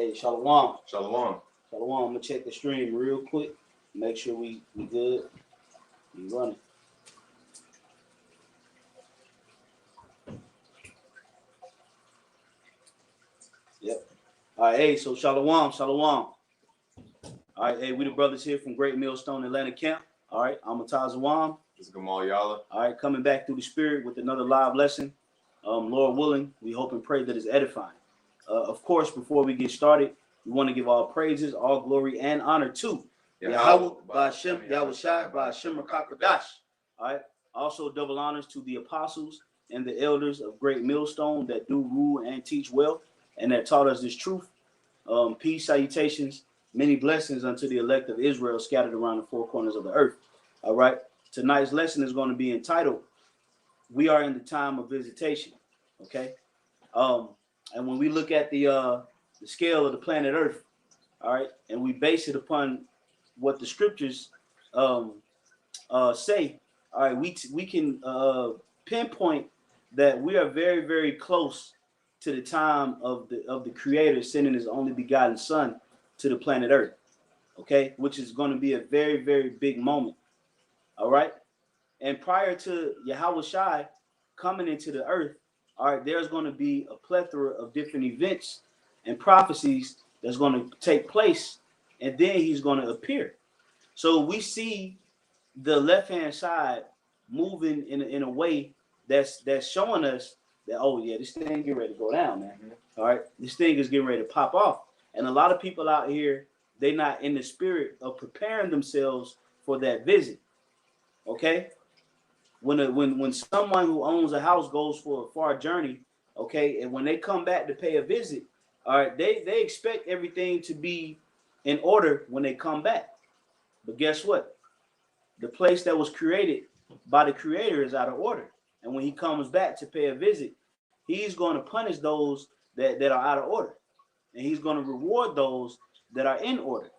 Hey, Shalom. Shalom. Shalom. I'm gonna check the stream real quick. Make sure we good. We running. Yep. All right. Hey, so Shalom. All right. Hey, we the brothers here from Great Millstone Atlanta Camp. All right. I'm Atazawam. This is Gamal Yala. All right. Coming back through the spirit with another live lesson. Lord willing, we hope and pray that it's edifying. Of course, before we get started, we want to give all praises, all glory, and honor to YAHAWAH, BAHASHAM, YAHAWASHI, BAHASHAM, Rakakadash. All right. Also, double honors to the apostles and the elders of Great Millstone that do rule and teach well and that taught us this truth. Peace, salutations, many blessings unto the elect of Israel scattered around the four corners of the earth. All right. Tonight's lesson is going to be entitled, We Are in the Time of Visitation. Okay. And when we look at the scale of the planet Earth, all right, and we base it upon what the scriptures say, all right, we can pinpoint that we are very, very close to the time of the Creator sending His only begotten Son to the planet Earth, okay, which is going to be a very, very big moment, all right. And prior to YAHAWASHI coming into the earth, all right, there's going to be a plethora of different events and prophecies that's going to take place, and then He's going to appear. So we see the left-hand side moving in a way that's showing us that, oh yeah, this thing getting ready to go down, man. All right, this thing is getting ready to pop off, and a lot of people out here, they're not in the spirit of preparing themselves for that visit. Okay, when someone who owns a house goes for a far journey, okay, and when they come back to pay a visit, all right, they expect everything to be in order when they come back. But guess what? The place that was created by the Creator is out of order. And when He comes back to pay a visit, He's going to punish those that are out of order. And He's going to reward those that are in order.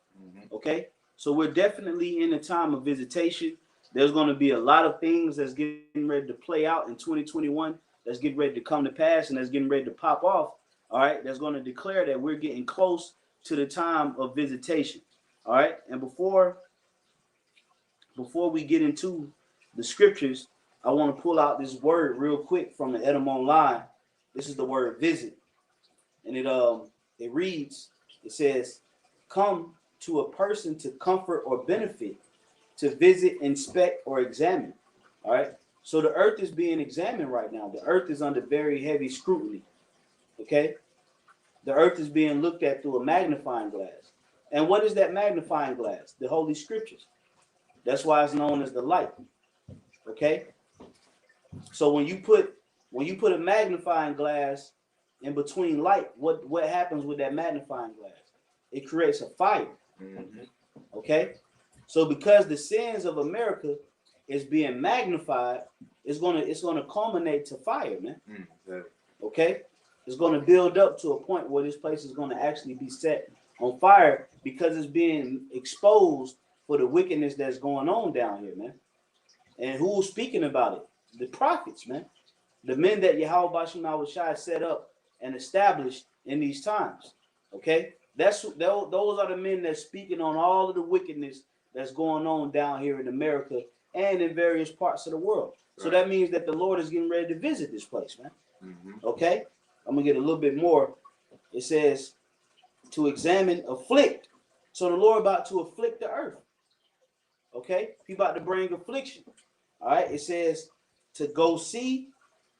Okay? So we're definitely in a time of visitation. There's going to be a lot of things that's getting ready to play out in 2021, that's getting ready to come to pass, and that's getting ready to pop off. All right? That's going to declare that we're getting close to the time of visitation. All right? And before we get into the scriptures, I want to pull out this word real quick from the Edom Online. This is the word visit. And it reads, it says, come to a person to comfort or benefit, to visit, inspect, or examine. All right. So the earth is being examined right now. The earth is under very heavy scrutiny. Okay. The earth is being looked at through a magnifying glass. And what is that magnifying glass? The Holy Scriptures. That's why it's known as the light. Okay. So when you put a magnifying glass in between light, what happens with that magnifying glass? It creates a fire. Okay. So because the sins of America is being magnified, it's gonna culminate to fire, man. Okay, it's gonna build up to a point where this place is gonna actually be set on fire because it's being exposed for the wickedness that's going on down here, man. And who's speaking about it? The prophets, man. The men that YAHAWASHI set up and established in these times. Okay, those are the men that's speaking on all of the wickedness that's going on down here in America and in various parts of the world. Right. So that means that the Lord is getting ready to visit this place, man. Okay? I'm going to get a little bit more. It says to examine, afflict. So the Lord about to afflict the earth. Okay? He about to bring affliction. All right? It says to go see,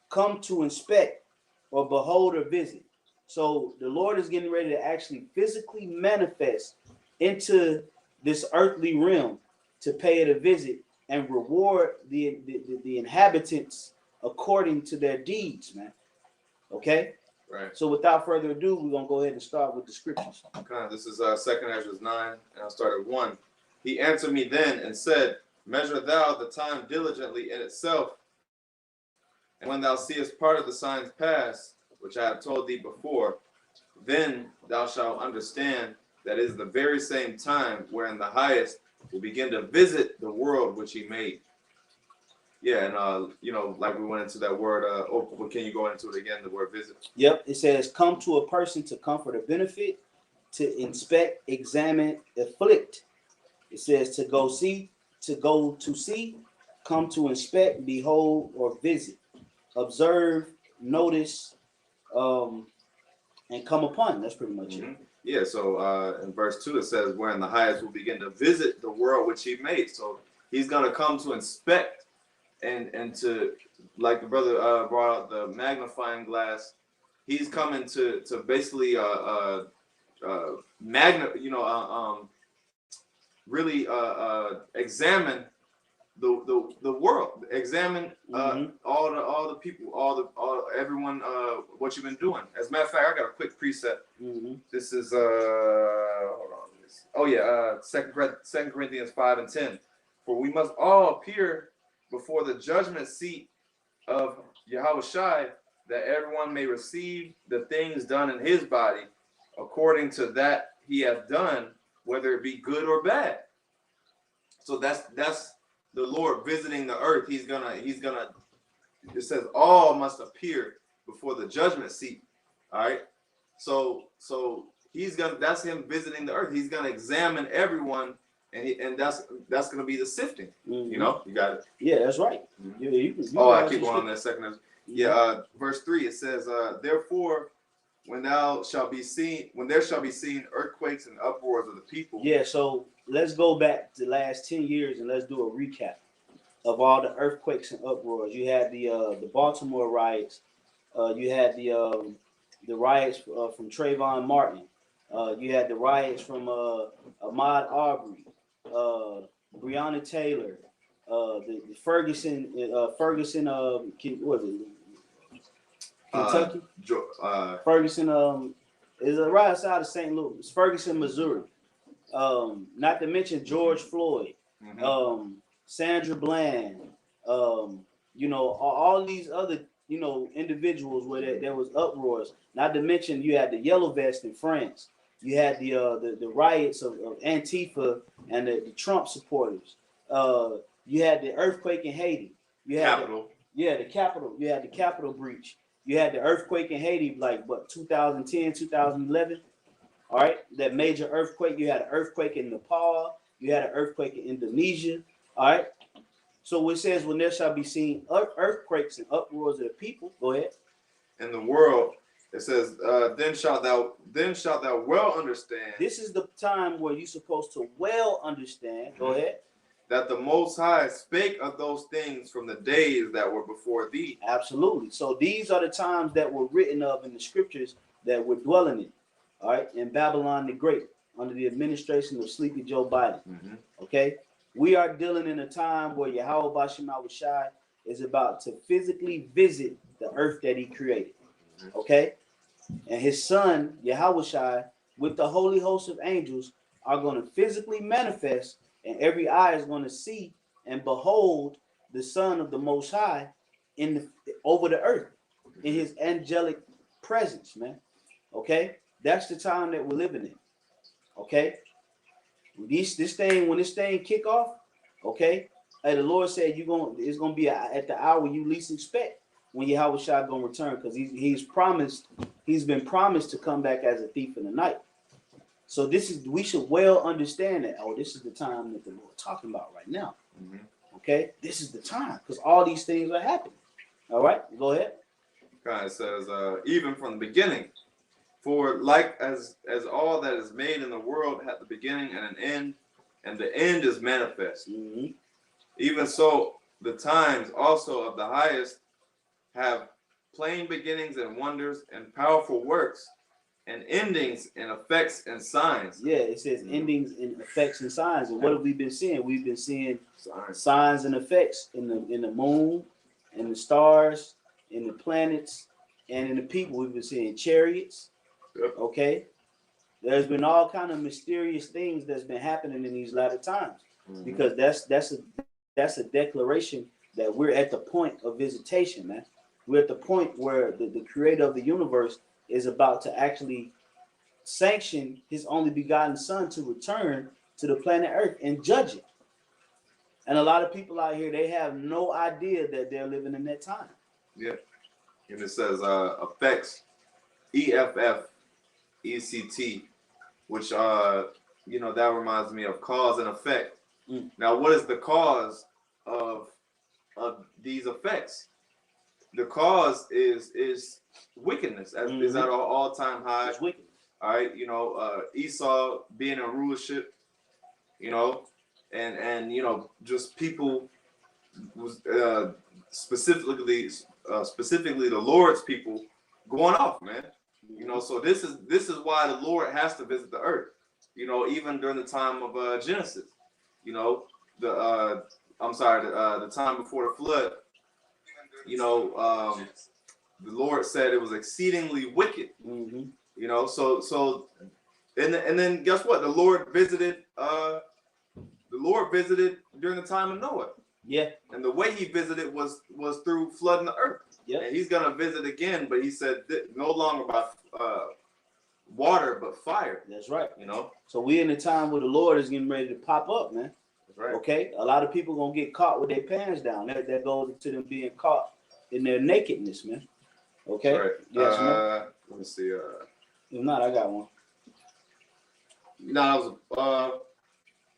come to inspect, or behold or visit. So the Lord is getting ready to actually physically manifest into this earthly realm to pay it a visit and reward the inhabitants according to their deeds, man. Okay? Right. So without further ado, we're going to go ahead and start with the scriptures. Okay, this is 2nd Ezra 9, and I'll start at 1. He answered me then and said, measure thou the time diligently in itself, and when thou seest part of the signs pass, which I have told thee before, then thou shalt understand that it is the very same time wherein the highest will begin to visit the world which He made. Yeah, and like we went into that word. Can you go into it again? The word visit. Yep, it says, "Come to a person to comfort or benefit, to inspect, examine, afflict. It says to go see, come to inspect, behold, or visit, observe, notice, and come upon. That's pretty much it. Yeah, so in verse 2 it says, wherein the highest will begin to visit the world which he made. So he's going to come to inspect and to, like the brother brought out the magnifying glass, he's coming to basically really examine the world, examine all the people, everyone, what you've been doing. As a matter of fact, I got a quick preset. This is hold on. Oh yeah, 2 Corinthians 5:10. For we must all appear before the judgment seat of YAHAWASHI, that everyone may receive the things done in his body according to that he hath done, whether it be good or bad. So that's the Lord visiting the earth. He's gonna. It says all must appear before the judgment seat. All right. So he's gonna. That's him visiting the earth. He's gonna examine everyone, and that's gonna be the sifting. You know, you got it. Yeah, that's right. You I keep going on that second. Yeah. Verse 3. It says, therefore, when there shall be seen earthquakes and uproars of the people. Yeah. So let's go back to the last 10 years and let's do a recap of all the earthquakes and uproars. You had the Baltimore riots. You had the riots from Trayvon Martin. You had the riots from Ahmaud Arbery, Breonna Taylor, the Ferguson, what was it? Kentucky. Ferguson is right outside of St. Louis. Ferguson, Missouri. Not to mention George Floyd, Sandra Bland, all these other, individuals where there was uproars. Not to mention you had the Yellow Vest in France. You had the riots of Antifa and the Trump supporters. You had the earthquake in Haiti. You had Capitol. the Capitol. You had the Capitol breach. You had the earthquake in Haiti, 2010, 2011. All right, that major earthquake. You had an earthquake in Nepal. You had an earthquake in Indonesia. All right. So it says, when there shall be seen earthquakes and uproars of the people. Go ahead. In the world, it says, then shalt thou well understand. This is the time where you're supposed to well understand. Go ahead. That the Most High spake of those things from the days that were before thee. Absolutely. So these are the times that were written of in the scriptures that we're dwelling in. All right, in Babylon the Great, under the administration of Sleepy Joe Biden. Okay, we are dealing in a time where YAHAWASHI is about to physically visit the earth that he created. Okay, and his son YAHAWASHI, with the holy host of angels, are going to physically manifest, and every eye is going to see and behold the Son of the Most High over the earth in his angelic presence, man. Okay. That's the time that we're living in. Okay. When this thing kick off, okay. Hey, the Lord said it's gonna be at the hour you least expect when YAHAWASHI gonna return, because he's been promised to come back as a thief in the night. So we should well understand that. Oh, this is the time that the Lord talking about right now. Okay, this is the time, because all these things are happening. All right, go ahead. God says, even from the beginning. For like as all that is made in the world hath a beginning and an end, and the end is manifest. Even so, the times also of the highest have plain beginnings and wonders and powerful works, and endings and effects and signs. Yeah, it says endings and effects and signs. And what have we been seeing? We've been seeing signs and effects in the moon, in the stars, in the planets, and in the people. We've been seeing chariots. Okay, there's been all kind of mysterious things that's been happening in these latter times, because that's a declaration that we're at the point of visitation, man. We're at the point where the creator of the universe is about to actually sanction his only begotten son to return to the planet Earth and judge it. And a lot of people out here, they have no idea that they're living in that time. Yeah, and it says effects, EFF. ECT, which you know, that reminds me of cause and effect. Now, what is the cause of these effects? The cause is wickedness, as is at an all-time high. It's wickedness. All right, you know, Esau being in rulership, you know, and you know, just people was specifically the Lord's people going off, man. You know, so this is why the Lord has to visit the earth. You know, even during the time of Genesis, you know, the time before the flood, you know, the Lord said it was exceedingly wicked. You know, so and then guess what? The Lord visited during the time of Noah. Yeah. And the way he visited was through flooding the earth. Yeah. And he's gonna visit again, but he said no longer by water but fire. That's right. You know. So we're in a time where the Lord is getting ready to pop up, man. That's right. Okay. A lot of people gonna get caught with their pants down. That goes to them being caught in their nakedness, man. Okay. Right. Yes, man. Let me see. If not, I got one. No, that was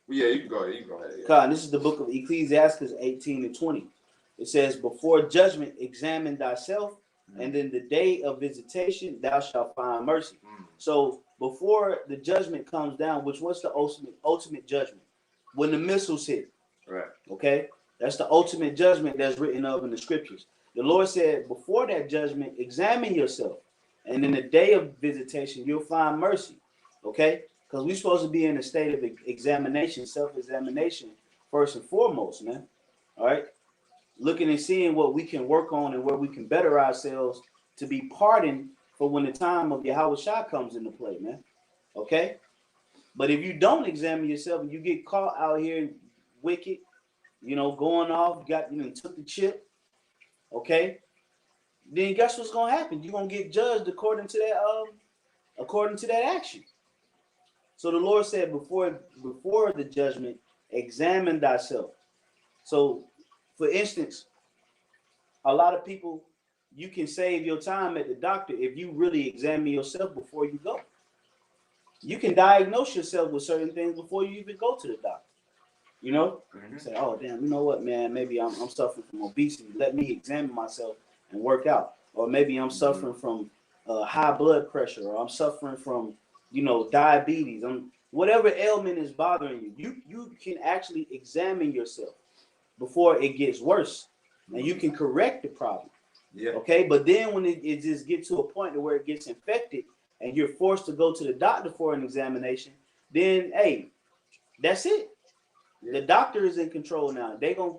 yeah, you can go ahead. Yeah. God, this is the book of Ecclesiastes 18 and 20. It says, before judgment, examine thyself, and in the day of visitation, thou shalt find mercy. So before the judgment comes down, which was the ultimate judgment, when the missiles hit, right? Okay, that's the ultimate judgment that's written of in the scriptures. The Lord said, before that judgment, examine yourself, and in the day of visitation, you'll find mercy. Okay. Because we're supposed to be in a state of examination, self-examination, first and foremost, man. All right? Looking and seeing what we can work on and where we can better ourselves to be pardoned for when the time of YAHAWASHI comes into play, man. Okay? But if you don't examine yourself and you get caught out here wicked, you know, going off, took the chip, okay? Then guess what's going to happen? You're going to get judged according to that action. So the Lord said, before the judgment, examine thyself. So, for instance, a lot of people, you can save your time at the doctor if you really examine yourself before you go. You can diagnose yourself with certain things before you even go to the doctor. You know, say, oh damn, you know what, man? Maybe I'm suffering from obesity. Let me examine myself and work out. Or maybe I'm suffering from high blood pressure, or I'm suffering from diabetes, whatever ailment is bothering you, you can actually examine yourself before it gets worse, and you can correct the problem. Yeah. Okay. But then when it just gets to a point where it gets infected and you're forced to go to the doctor for an examination, then hey, that's it. Yeah. The doctor is in control now. They're gonna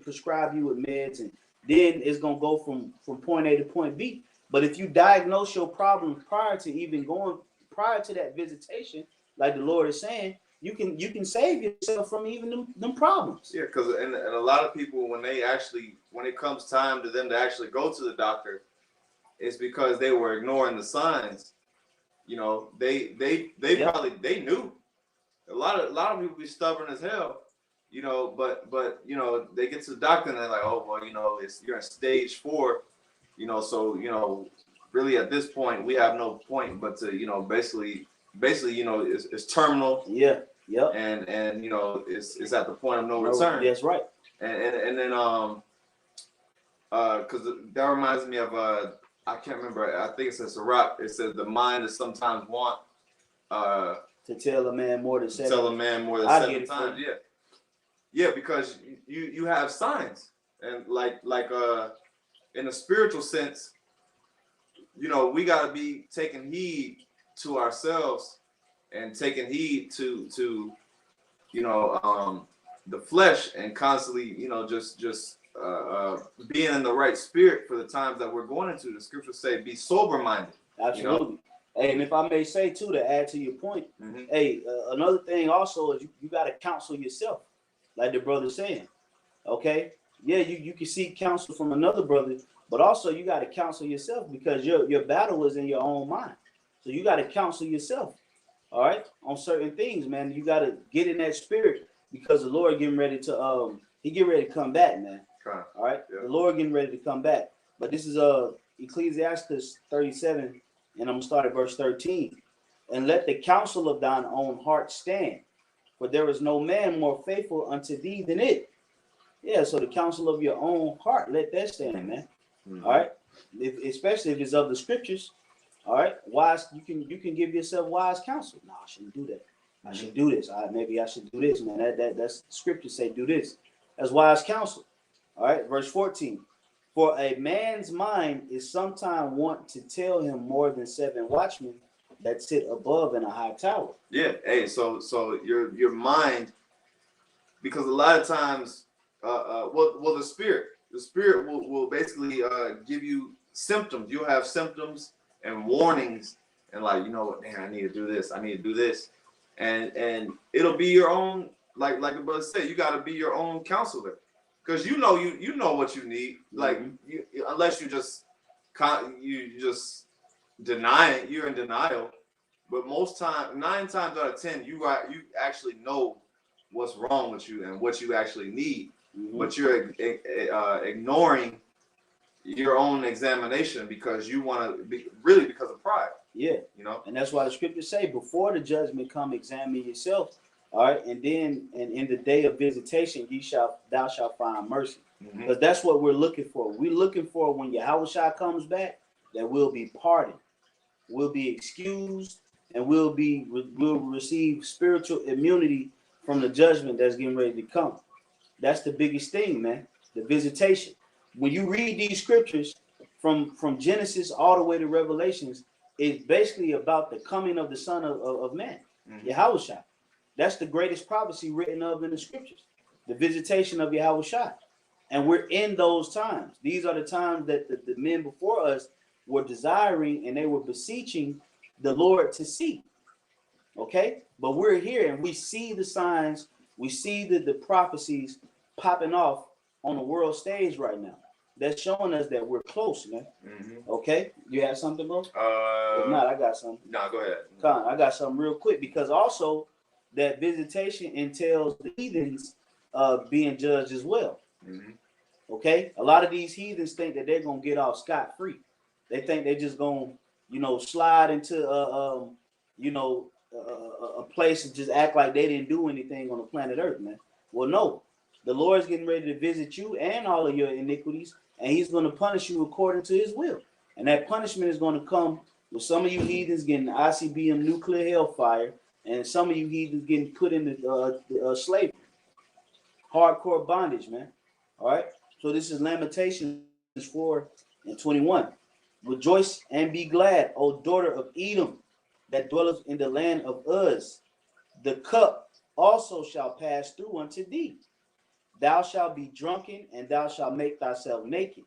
prescribe you with meds, and then it's gonna go from point A to point B. But if you diagnose your problem prior to that visitation, like the Lord is saying, you can save yourself from even them problems. Yeah, because and a lot of people, when it comes time to them to actually go to the doctor, it's because they were ignoring the signs. You know, they probably knew. A lot of people be stubborn as hell, you know, but they get to the doctor and they're like, oh well, you're in stage 4, so really at this point we have no point but to basically it's terminal. Yeah. Yep. And it's at the point of no return. That's right. And then because that reminds me of I can't remember, I think it says Sirach. It says the mind is sometimes want to tell a man more than 7 times. Yeah, because you have signs, and like in a spiritual sense, we got to be taking heed to ourselves and taking heed to the flesh, and constantly just being in the right spirit for the times that we're going into. The scriptures say be sober minded. Absolutely. Hey, and if I may say too, to add to your point, hey, another thing also is you got to counsel yourself, like the brother's saying. Okay, yeah, you can seek counsel from another brother, but also you got to counsel yourself, because your battle is in your own mind. So you got to counsel yourself, all right, on certain things, man. You got to get in that spirit, because the Lord getting ready to he get ready to come back, man. Okay. All right, yeah. The Lord getting ready to come back. But this is Ecclesiastes 37. And I'm going to start at verse 13. and let the counsel of thine own heart stand. For there is no man more faithful unto thee than it. Yeah, so the counsel of your own heart, let that stand, man. All right, especially if it's of the scriptures. All right, wise, you can give yourself wise counsel. No, I shouldn't do that. I should do this. Maybe I should do this, man. That's scripture say do this. That's wise counsel. All right, verse 14. For a man's mind is sometime want to tell him more than 7 watchmen that sit above in a high tower. Yeah. Hey, so your mind, because a lot of times, the spirit will basically give you symptoms. You'll have symptoms and warnings, and like, you know what, man, I need to do this. I need to do this, and it'll be your own. Like the brother said, you got to be your own counselor, because you know what you need. Like unless you just deny it, you're in denial. But most times, 9 times out of 10, you actually know what's wrong with you and what you actually need. But you're ignoring your own examination because you want to be really because of pride. Yeah, you know, and that's why the scriptures say, before the judgment come, examine yourself. All right, and then in the day of visitation, thou shalt find mercy, because that's what we're looking for. We're looking for when YAHAWASHI comes back, that we'll be pardoned, we'll be excused, and we'll receive spiritual immunity from the judgment that's getting ready to come. That's the biggest thing, man. The visitation. When you read these scriptures from Genesis all the way to Revelations, it's basically about the coming of the Son of Man, YAHAWASHI. That's the greatest prophecy written of in the scriptures, the visitation of YAHAWASHI. And we're in those times. These are the times that the men before us were desiring and they were beseeching the Lord to see. Okay? But we're here and we see the signs, we see the prophecies popping off on the world stage right now. That's showing us that we're close, man. Okay? You have something, bro? If not, I got something. No, go ahead. I got something real quick, because also that visitation entails the heathens being judged as well. Okay? A lot of these heathens think that they're going to get off scot-free. They think they're just going to, slide into, a place and just act like they didn't do anything on the planet Earth, man. Well, no. The Lord's getting ready to visit you and all of your iniquities, and he's going to punish you according to his will. And that punishment is going to come with some of you heathens getting ICBM nuclear hellfire, and some of you heathens getting put into slavery. Hardcore bondage, man. All right? So this is Lamentations 4:21. Rejoice and be glad, O daughter of Edom, that dwelleth in the land of Uz. The cup also shall pass through unto thee. Thou shalt be drunken, and thou shalt make thyself naked.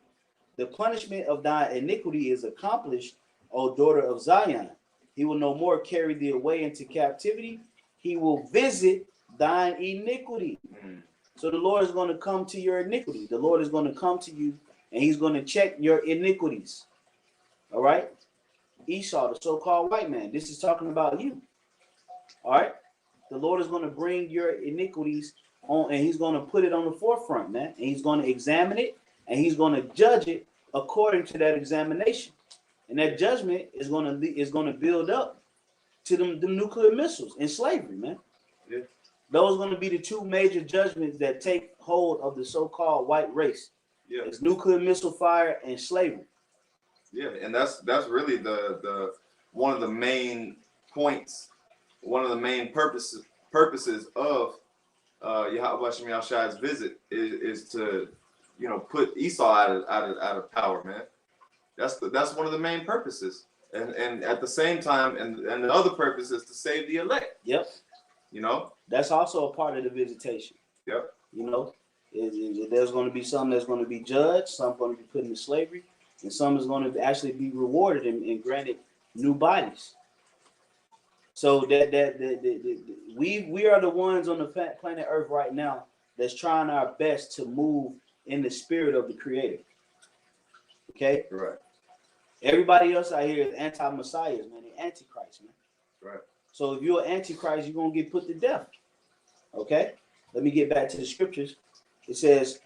The punishment of thy iniquity is accomplished, O daughter of Zion. He will no more carry thee away into captivity. He will visit thine iniquity. So the Lord is going to come to your iniquity. The Lord is going to come to you, and he's going to check your iniquities. All right? Esau, the so-called white man, this is talking about you. All right? The Lord is going to bring your iniquities on, and he's going to put it on the forefront, man. And he's going to examine it, and he's going to judge it according to that examination. And that judgment is going to build up to them nuclear missiles and slavery, man. Yeah. Those are going to be the 2 major judgments that take hold of the so-called white race. Yeah. It's nuclear missile fire and slavery. Yeah, and that's really the one of the main points, one of the main purposes of YAHAWASHI's visit is to put Esau out of power, man. That's one of the main purposes, and at the same time, and the other purpose is to save the elect. Yep. That's also a part of the visitation. Yep. There's going to be some that's going to be judged, some going to be put into slavery, and some is going to actually be rewarded and granted new bodies. So we are the ones on the planet Earth right now that's trying our best to move in the spirit of the Creator. Okay? Right. Everybody else out here is anti-messiahs, man. They're antichrist, man. Right. So if you're an antichrist, you're going to get put to death. Okay? Let me get back to the scriptures. It says,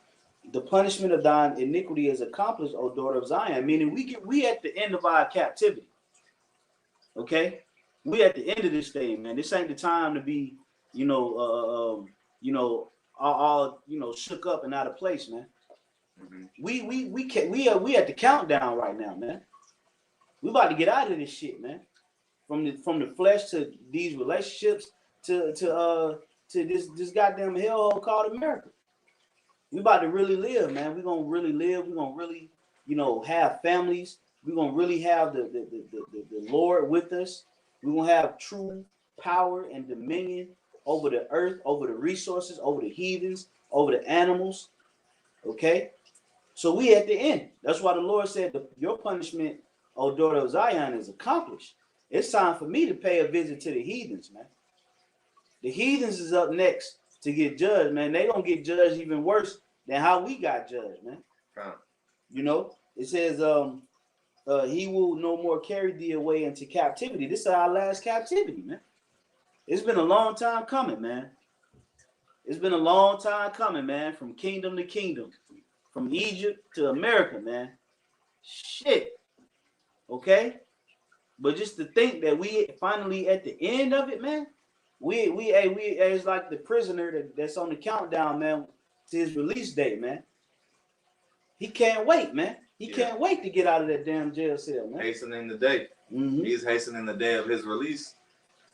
the punishment of thine iniquity is accomplished, O daughter of Zion. Meaning we at the end of our captivity. Okay? we at the end of this thing, man. This ain't the time to be, all shook up and out of place, man. Mm-hmm. We at the countdown right now, man. We about to get out of this shit, man. From the flesh to these relationships to this goddamn hellhole called America. We about to really live, man. We're gonna really live. We're gonna really, have families. We're gonna really have the Lord with us. We're gonna have true power and dominion over the earth, over the resources, over the heathens, over the animals. Okay? So we at the end. That's why the Lord said your punishment, O daughter of Zion, is accomplished. It's time for me to pay a visit to the heathens, man. The heathens is up next to get judged, man. They gonna get judged even worse than how we got judged, man. It says, he will no more carry thee away into captivity. This is our last captivity, man. It's been a long time coming, man. It's been a long time coming, man. From kingdom to kingdom, from Egypt to America, man. Shit. Okay. But just to think that we finally at the end of it, man. We it's like the prisoner that's on the countdown, man, to his release date, man. He can't wait, man. He can't wait to get out of that damn jail cell, man. Hastening the day. Mm-hmm. He's hastening the day of his release.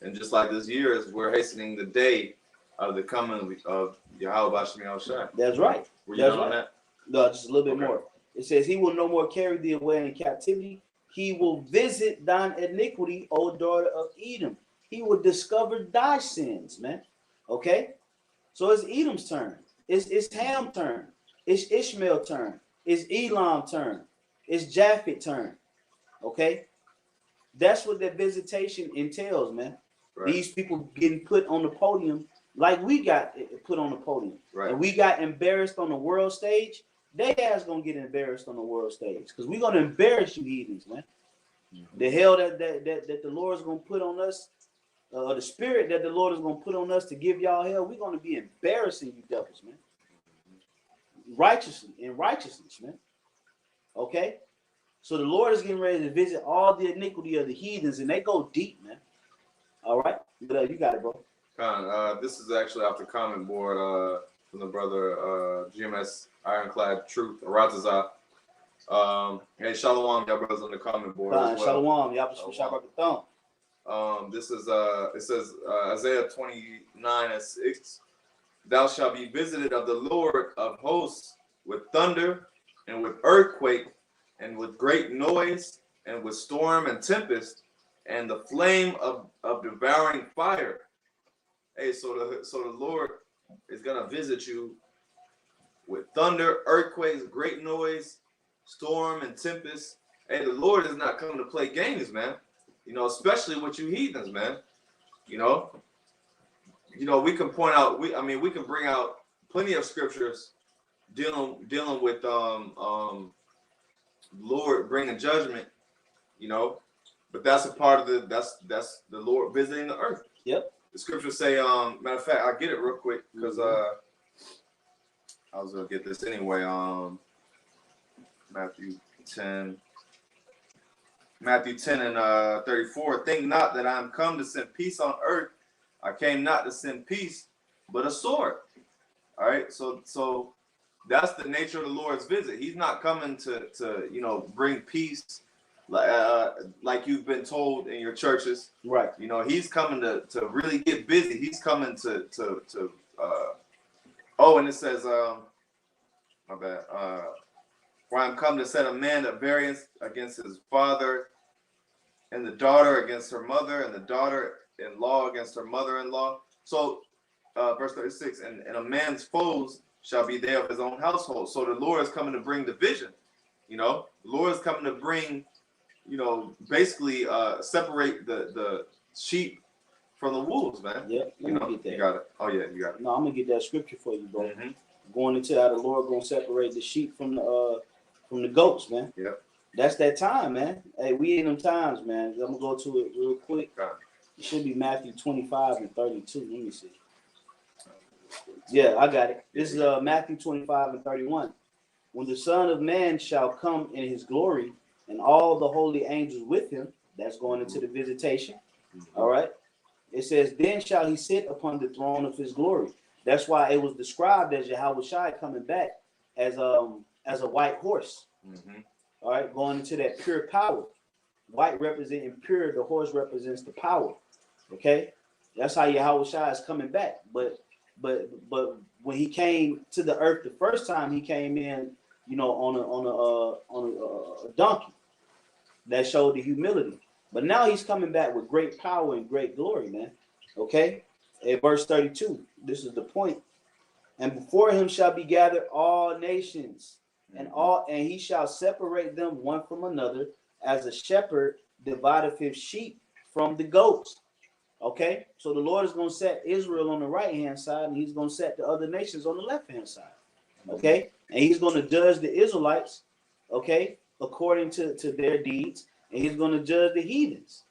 And just like this year, we're hastening the day of the coming of YAHAWASHI. That's right. Were you done on that? No, just a little bit more. It says, he will no more carry thee away in captivity. He will visit thine iniquity, O daughter of Edom. He will discover thy sins, man. Okay? So it's Edom's turn. It's Ham's turn. It's Ishmael's turn. It's Elam's turn. It's Japheth's turn. Okay? That's what that visitation entails, man. Right. These people getting put on the podium like we got put on the podium. Right. And we got embarrassed on the world stage. They ass gonna get embarrassed on the world stage. Because we're gonna embarrass you heathens, man. Mm-hmm. The hell that the Lord is gonna put on us, the spirit that the Lord is gonna put on us to give y'all hell, we're gonna be embarrassing you devils, man. Righteousness, man. Okay? So the Lord is getting ready to visit all the iniquity of the heathens, and they go deep, man. All right? You got it, bro. This is actually off the comment board from the brother GMS Ironclad Truth, Ratazah. Hey, Shalom, y'all brothers on the comment board as well. Shalom, y'all this is it says Isaiah 29:6. Thou shalt be visited of the Lord of hosts with thunder and with earthquake and with great noise and with storm and tempest and the flame of devouring fire. Hey, so the Lord is gonna visit you with thunder, earthquakes, great noise, storm and tempest. Hey, the Lord is not coming to play games, man. Especially with you heathens, man. We can point out. We can bring out plenty of scriptures dealing with Lord bringing judgment. But that's a part of that's the Lord visiting the earth. Yep. The scriptures say, matter of fact, I'll get it real quick because I was gonna get this anyway. Matthew 10 and 34. Think not that I am come to send peace on earth. I came not to send peace, but a sword. All right. So that's the nature of the Lord's visit. He's not coming to bring peace like you've been told in your churches. Right. He's coming to really get busy. He's coming to and it says my bad. For I am come to set a man at variance against his father, and the daughter against her mother, and the daughter-in-law against her mother-in-law. So, verse 36, and a man's foes shall be there of his own household. So the Lord is coming to bring division. The Lord is coming to bring, basically separate the sheep from the wolves, man. Yep, you got it. Oh yeah, you got it. No, I'm gonna get that scripture for you, bro. Mm-hmm. Going into how the Lord gonna separate the sheep from the goats, man. Yep. That's that time, man. Hey, we in them times, man. I'm gonna go to it real quick. It should be Matthew 25 and 32. Let me see. Yeah, I got it. This is Matthew 25 and 31. When the Son of Man shall come in his glory and all the holy angels with him, that's going into the visitation. All right. It says, then shall he sit upon the throne of his glory. That's why it was described as YAHAWASHI coming back as a white horse. All right, going into that pure power. White representing pure, the horse represents the power. Okay, that's how YAHAWASHI is coming back. But when he came to the earth the first time, he came in, you know, on a donkey. That showed the humility. But now he's coming back with great power and great glory, man. Okay? At verse 32, this is the point. And before him shall be gathered all nations, and he shall separate them one from another, as a shepherd divideth his sheep from the goats. Okay? So the Lord is going to set Israel on the right-hand side, and he's going to set the other nations on the left-hand side. Okay? And he's going to judge the Israelites, okay, according to their deeds. And he's going to judge the heathens.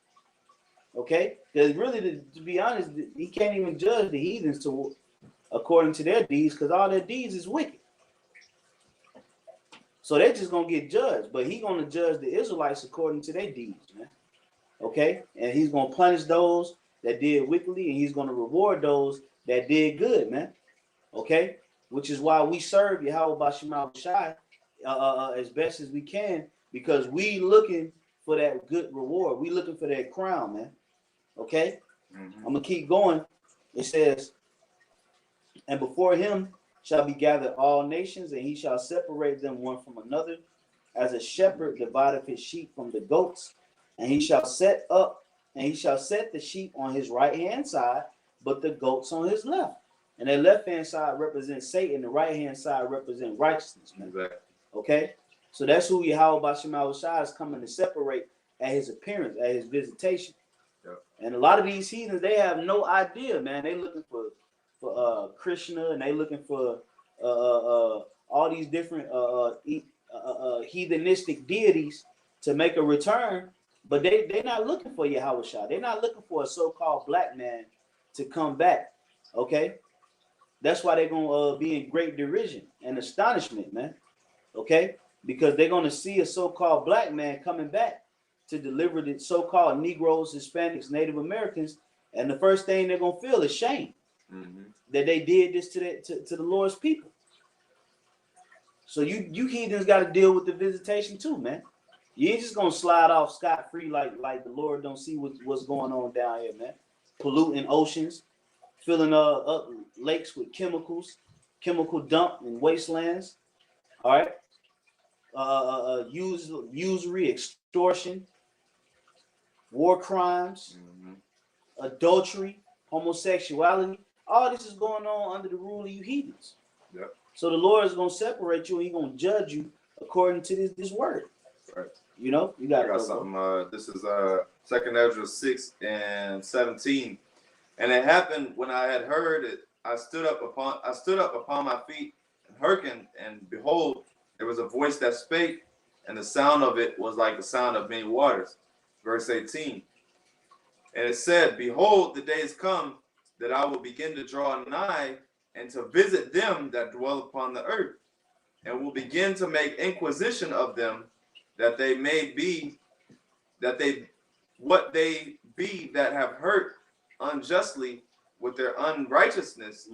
Okay? Because really, to be honest, he can't even judge the heathens according to their deeds, because all their deeds is wicked. So they're just going to get judged. But he's going to judge the Israelites according to their deeds, man. Okay? And he's going to punish those that did wickedly, and he's going to reward those that did good, man. Okay? Which is why we serve YAHAWASHI as best as we can, because we looking for that good reward. We looking for that crown, man. Okay? I'm going to keep going. It says, and before him shall be gathered all nations, and he shall separate them one from another, as a shepherd divideth his sheep from the goats. And he shall set the sheep on his right hand side, but the goats on his left. And the left hand side represents Satan, the right hand side represents righteousness, man. Exactly. Okay? So that's who YAHAWASHI is coming to separate at his appearance, at his visitation. Yep. And a lot of these heathens, they have no idea, man. They looking for Krishna, and they looking for all these different heathenistic deities to make a return, but they're not looking for YAHAWASHI. They're not looking for a so-called black man to come back. Okay, that's why they're gonna be in great derision and astonishment, man. Okay, because they're gonna see a so-called black man coming back to deliver the so-called Negroes, Hispanics, Native Americans, and the first thing they're gonna feel is shame. That they did this to the Lord's people. So you heathens got to deal with the visitation too, man. You ain't just gonna slide off scot-free like the Lord don't see what's going on down here, man. Polluting oceans, filling up lakes with chemical dump in wastelands. All right, usury, extortion, war crimes, adultery, homosexuality. All this is going on under the rule of you heathens. Yep. So the Lord is going to separate you, and he's going to judge you according to this word. Right. You know, you got something. This is 2nd Ezra 6:17. And it happened when I had heard it, I stood up upon my feet and hearkened, and behold, there was a voice that spake, and the sound of it was like the sound of many waters. Verse 18. And it said, behold, the days come that I will begin to draw nigh and to visit them that dwell upon the earth, and will begin to make inquisition of them, that they may be, what they be that have hurt unjustly with their unrighteousness,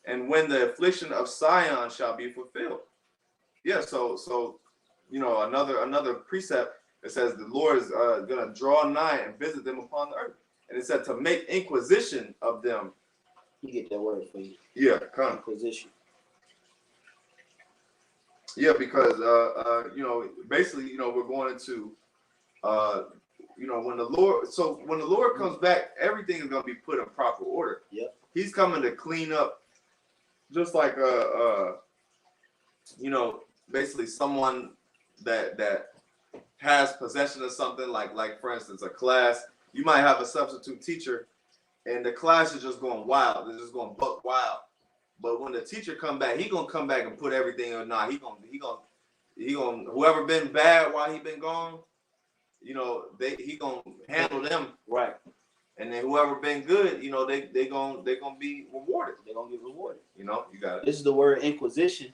and when the affliction of Sion shall be fulfilled. Yeah, so you know, another precept, it says the Lord is gonna draw nigh and visit them upon the earth. And it said to make inquisition of them. You get that word for you. Yeah, inquisition. Yeah, because you know, basically, you know, we're going into you know, when the Lord comes back, everything is gonna be put in proper order. Yep. He's coming to clean up, just like you know, basically someone that has possession of something, like for instance, a class. You might have a substitute teacher, and the class is just going wild. They're just going buck wild. But when the teacher come back, he gonna come back and put everything in. He gonna whoever been bad while he been gone, you know, he gonna handle them right. And then whoever been good, you know, they gonna be rewarded. They're gonna get rewarded. You know, you got it. This is the word inquisition.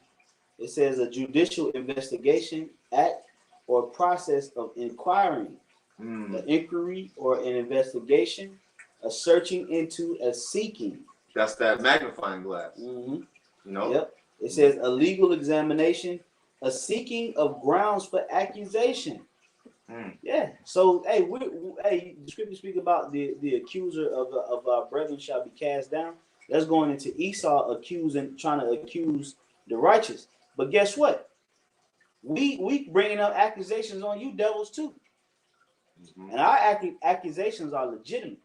It says a judicial investigation, act, or process of inquiring an inquiry or an investigation, a searching into, a seeking. That's that magnifying glass. You know? Yep. It says a legal examination, a seeking of grounds for accusation. Yeah. So, hey, the scripture speak about the accuser of our brethren shall be cast down. That's going into Esau trying to accuse the righteous. But guess what? We bringing up accusations on you devils too. And our accusations are legitimate.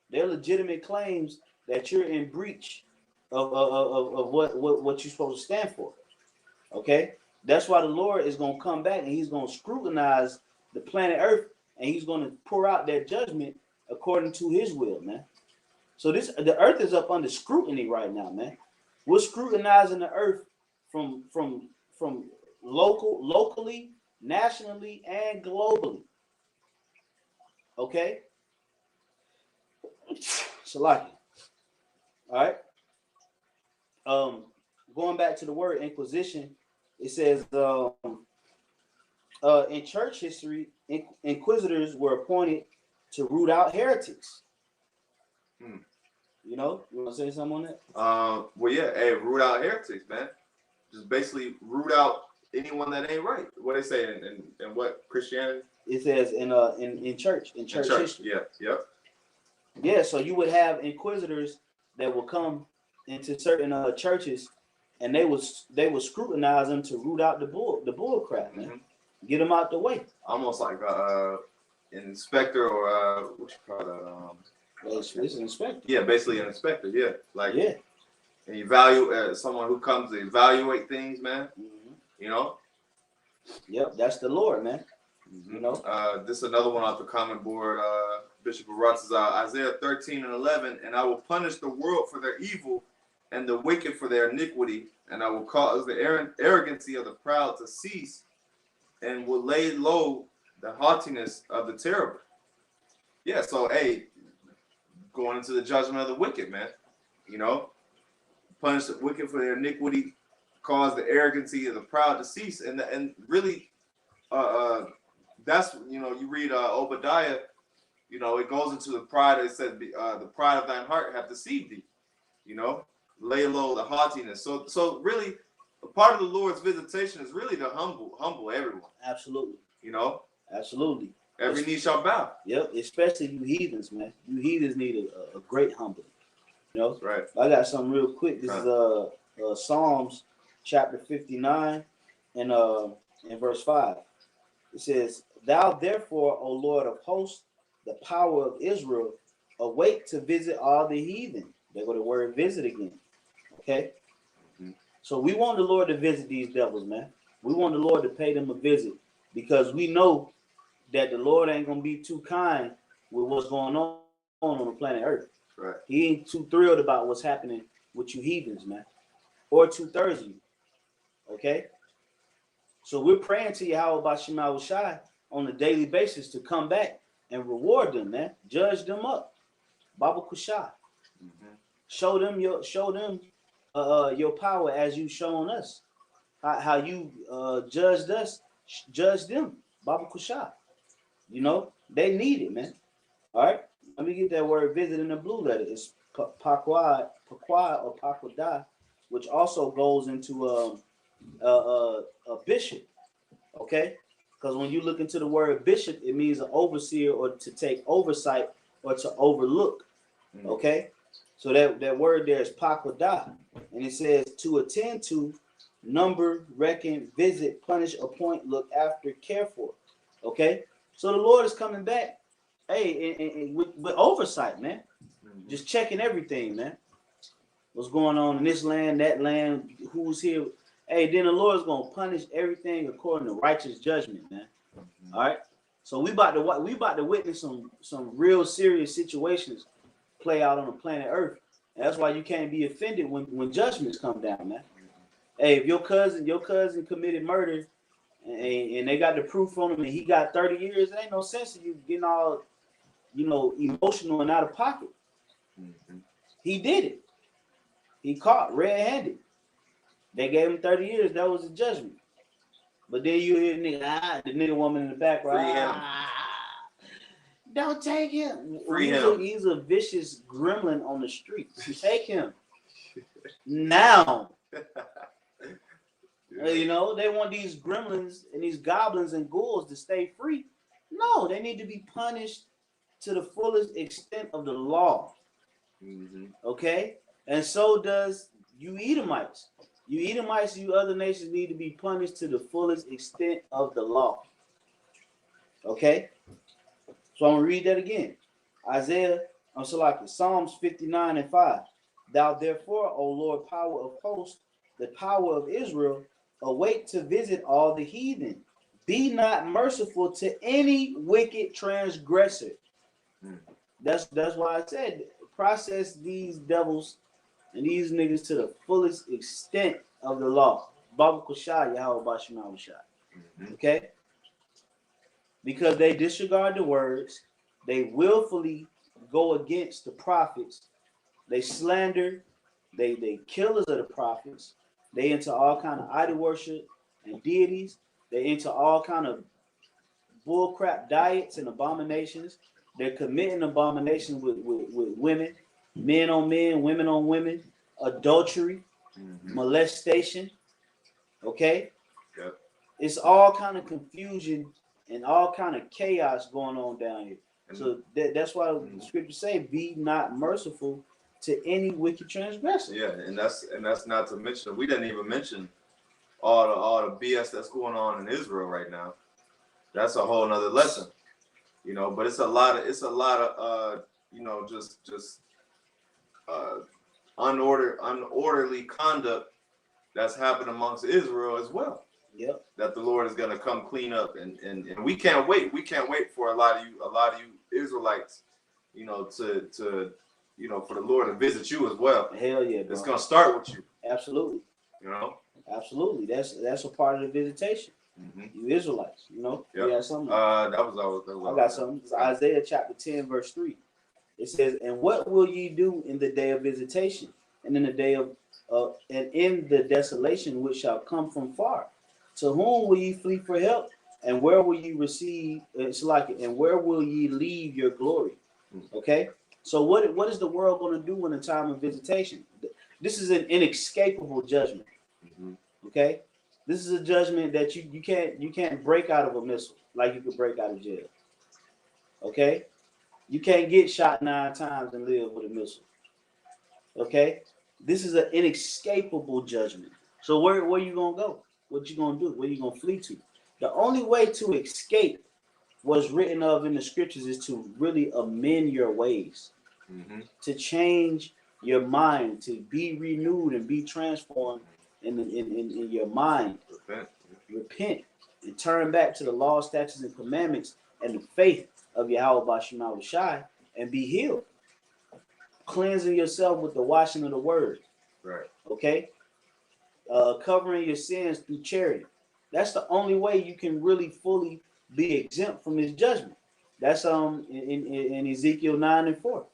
They're legitimate claims that you're in breach of what you're supposed to stand for. Okay? That's why the Lord is going to come back and he's going to scrutinize the planet Earth and he's going to pour out that judgment according to his will, man. So the earth is up under scrutiny right now, man. We're scrutinizing the earth from locally, nationally, and globally. Okay? Salaki. All right. Going back to the word inquisition, it says in church history, inquisitors were appointed to root out heretics. You know, you want to say something on that? Well, yeah, hey, root out heretics, man. Just basically root out anyone that ain't right. What they say in what Christianity? It says in church history. Yeah. So you would have inquisitors that will come into certain churches, and they would scrutinize them to root out the bull crap, man. Get them out the way. Almost like an inspector or what you call that? It's an inspector. Yeah, basically an inspector. Yeah, like yeah. And evaluate someone who comes to evaluate things, man. You know. Yep, that's the Lord, man. You know. This is another one off the comment board. Bishop Barat says Isaiah 13:11, and I will punish the world for their evil, and the wicked for their iniquity, and I will cause the arrogancy of the proud to cease, and will lay low the haughtiness of the terrible. Yeah, so hey, going into the judgment of the wicked, man. You know, punish the wicked for their iniquity, cause the arrogancy of the proud to cease, and really, that's you read Obadiah, it goes into the pride. It said the pride of thine heart hath deceived thee. Lay low the haughtiness. So really, a part of the Lord's visitation is really to humble everyone. Absolutely. Absolutely. Every knee shall bow. Yep, especially you heathens, man. You heathens need a great humbling. Right. I got something real quick. This is Psalms chapter 59 and verse 5. It says, "Thou therefore, O Lord of hosts, the power of Israel, awake to visit all the heathen." There go the word visit again. Okay? So we want the Lord to visit these devils, man. We want the Lord to pay them a visit because we know that the Lord ain't going to be too kind with what's going on the planet Earth. Right. He ain't too thrilled about what's happening with you heathens, man. Or 2/3 of you. Okay? So we're praying to YAHAWASHI on a daily basis to come back and reward them, man. Judge them up. Baba Kusha. Show them your power as you shown us. How you judged us, judge them. Baba Kusha. They need it, man. All right. Let me get that word visit in the blue letter. It's pakwa or pakwada, which also goes into a bishop. Okay? Because when you look into the word bishop, it means an overseer or to take oversight or to overlook. Okay? So that word there is pakwada. And it says to attend to, number, reckon, visit, punish, appoint, look after, care for. Okay? So the Lord is coming back, and with oversight, man. Just checking everything, man. What's going on in this land, that land, who's here. Hey, then the Lord's going to punish everything according to righteous judgment, man. All right? So we about to witness some real serious situations play out on the planet Earth. And that's why you can't be offended when judgments come down, man. Hey, if your cousin committed murder and they got the proof on him and he got 30 years, there ain't no sense of you getting all, emotional and out of pocket. He did it. He caught red-handed. They gave him 30 years. That was a judgment. But then you hear the nigga woman in the background. Don't take him. Free him. He's a vicious gremlin on the streets. Take him. Now. You know, they want these gremlins and these goblins and ghouls to stay free. No, they need to be punished to the fullest extent of the law. Okay? And so does you Edomites. You Edomites, you other nations need to be punished to the fullest extent of the law. Okay? So I'm going to read that again. Psalms 59 and 5. Thou therefore, O Lord, power of hosts, the power of Israel, awake to visit all the heathen. Be not merciful to any wicked transgressor. That's why I said process these devils and these niggas to the fullest extent of the law. YAHAWASHI. Okay? Because they disregard the words, they willfully go against the prophets, they slander, they killers of the prophets, they into all kind of idol worship and deities, they into all kind of bullcrap diets and abominations. They're committing abominations with women, men on men, women on women, adultery, molestation. Okay? Yep. It's all kind of confusion and all kind of chaos going on down here. So that's why the scriptures say, "Be not merciful to any wicked transgressor." Yeah, and that's not to mention, we didn't even mention all the BS that's going on in Israel right now. That's a whole nother lesson, you know. But it's a lot of you know, just unorderly conduct that's happened amongst Israel as well. Yep. That the Lord is gonna come clean up, and we can't wait. We can't wait for a lot of you Israelites, you know, to you know, for the Lord to visit you as well. Hell yeah, bro. It's gonna start with you. Absolutely. You know. Absolutely. That's a part of the visitation. You Israelites, you know. Yep. You got something. I got something. It's Isaiah chapter 10, verse 3. It says, "And what will ye do in the day of visitation, and in the day of and in the desolation which shall come from far? To whom will ye flee for help? And where will ye receive? And where will ye leave your glory?" Okay. So what is the world going to do in the time of visitation? This is an inescapable judgment. Okay. This is a judgment that you can't break out of a missile like you could break out of jail. Okay. You can't get shot 9 times and live with a missile. Okay. This is an inescapable judgment. So where you gonna go? What you gonna do? Where you gonna flee to? The only way to escape what's written of in the scriptures is to really amend your ways, to change your mind, to be renewed and be transformed in your mind. Repent and turn back to the law, statutes, and commandments and the faith of YAHAWASHI and be healed. Cleansing yourself with the washing of the word. Right. Okay. Covering your sins through charity. That's the only way you can really fully be exempt from his judgment. That's in Ezekiel 9 and 4.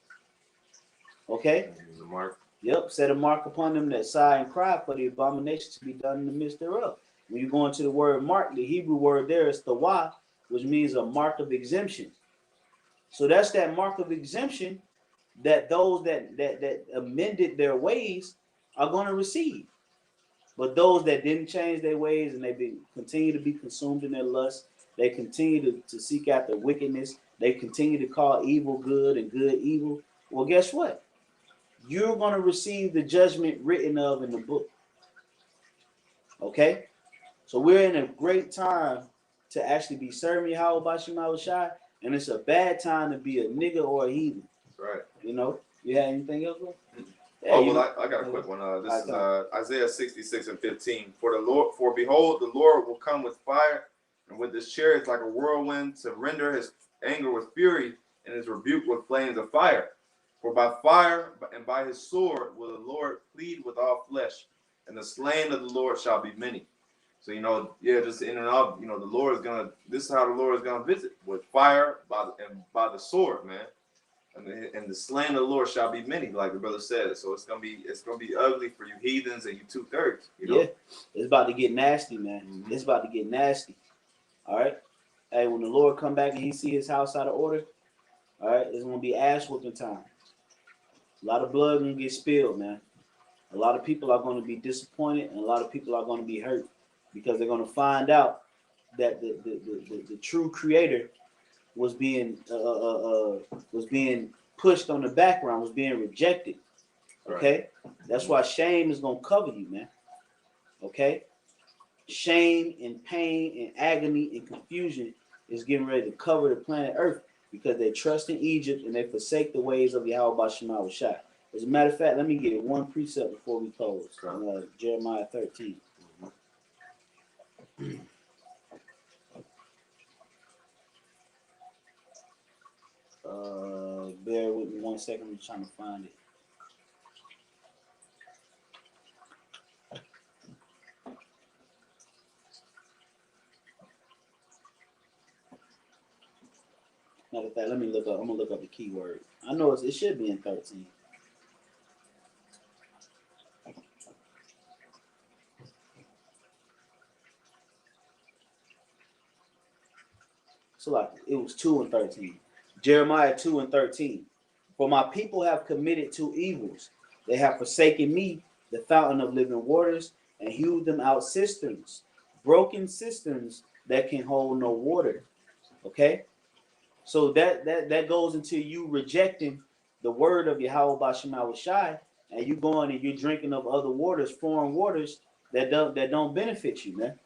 Okay. The mark. Yep. Set a mark upon them that sigh and cry for the abomination to be done in the midst thereof. When you go into the word mark, the Hebrew word there is tawah, which means a mark of exemption. So that's that mark of exemption that those that amended their ways are going to receive. But those that didn't change their ways and they continue to be consumed in their lust, they continue to seek after wickedness, they continue to call evil good and good evil. Well, guess what? You're going to receive the judgment written of in the book. Okay? So we're in a great time to actually be serving YAHAWASHI, and it's a bad time to be a nigga or a heathen. Right. You know? You have anything else, bro? Yeah, I got a quick one. This is Isaiah 66 and 15. For behold, the Lord will come with fire, and with his chariots like a whirlwind, to render his anger with fury, and his rebuke with flames of fire. For by fire and by his sword will the Lord plead with all flesh, and the slain of the Lord shall be many. So, you know, yeah, just in and out, you know, the Lord is gonna. This is how the Lord is gonna visit, with fire by the sword, man. And the slain of the Lord shall be many, like the brother said. So it's gonna be ugly for you heathens and you 2/3. You know? Yeah, it's about to get nasty, man. It's about to get nasty. All right. Hey, when the Lord come back and he see his house out of order, All right, it's gonna be ass whooping time. A lot of blood gonna get spilled, man. A lot of people are gonna be disappointed, and a lot of people are gonna be hurt because they're gonna find out that the true creator was being pushed on the background, was being rejected. Okay, that's why shame is gonna cover you, man. Okay, shame and pain and agony and confusion is getting ready to cover the planet Earth because they trust in Egypt and they forsake the ways of YAHAWASHI. As a matter of fact, let me get one precept before we close. Jeremiah 13. Bear with me 1 second. I'm trying to find it. Matter of fact, let me look up. I'm gonna look up the keyword. I know it should be in 13. So like it was 2 and 13. Jeremiah 2 and 13. For my people have committed 2 evils. They have forsaken me, the fountain of living waters, and hewed them out cisterns, broken cisterns that can hold no water. Okay? So that goes into you rejecting the word of YAHAWASHI, and you going and you're drinking of other waters, foreign waters that don't benefit you, man.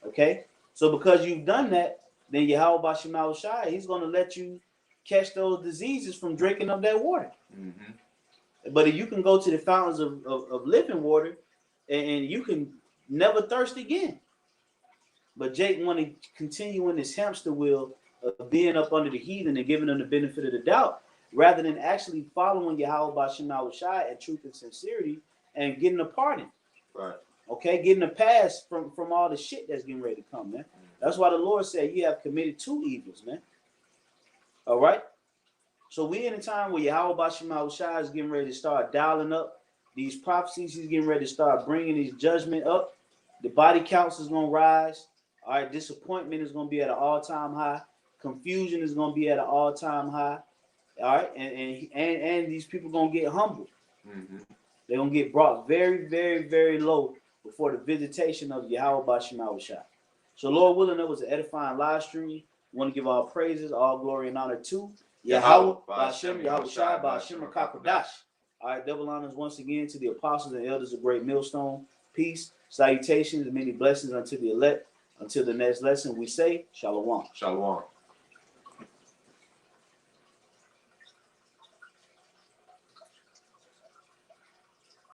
Okay? So because you've done that, then YAHAWASHI, he's going to let you catch those diseases from drinking of that water. Mm-hmm. But if you can go to the fountains of living water, and you can never thirst again. But Jake want to continue in this hamster wheel of being up under the heathen and giving them the benefit of the doubt, rather than actually following YAHAWASHI in truth and sincerity and getting a pardon. Right. Okay, getting a pass from all the shit that's getting ready to come, man. That's why the Lord said you have committed 2 evils, man. All right. So we in a time where YAHAWASHI is getting ready to start dialing up these prophecies. He's getting ready to start bringing his judgment up. The body counts is going to rise. All right. Disappointment is going to be at an all-time high. Confusion is going to be at an all-time high. All right. And these people going to get humbled. Mm-hmm. They're going to get brought very, very, very low before the visitation of YAHAWASHI. So Lord willing, that was an edifying live stream. We want to give all praises, all glory and honor to Yahawah, BAHASHAM, Yahawashi, BAHASHAM, Kakadash. All right, double honors once again to the apostles and elders of Great Millstone. Peace, salutations, and many blessings unto the elect. Until the next lesson, we say, Shalom. Shalom.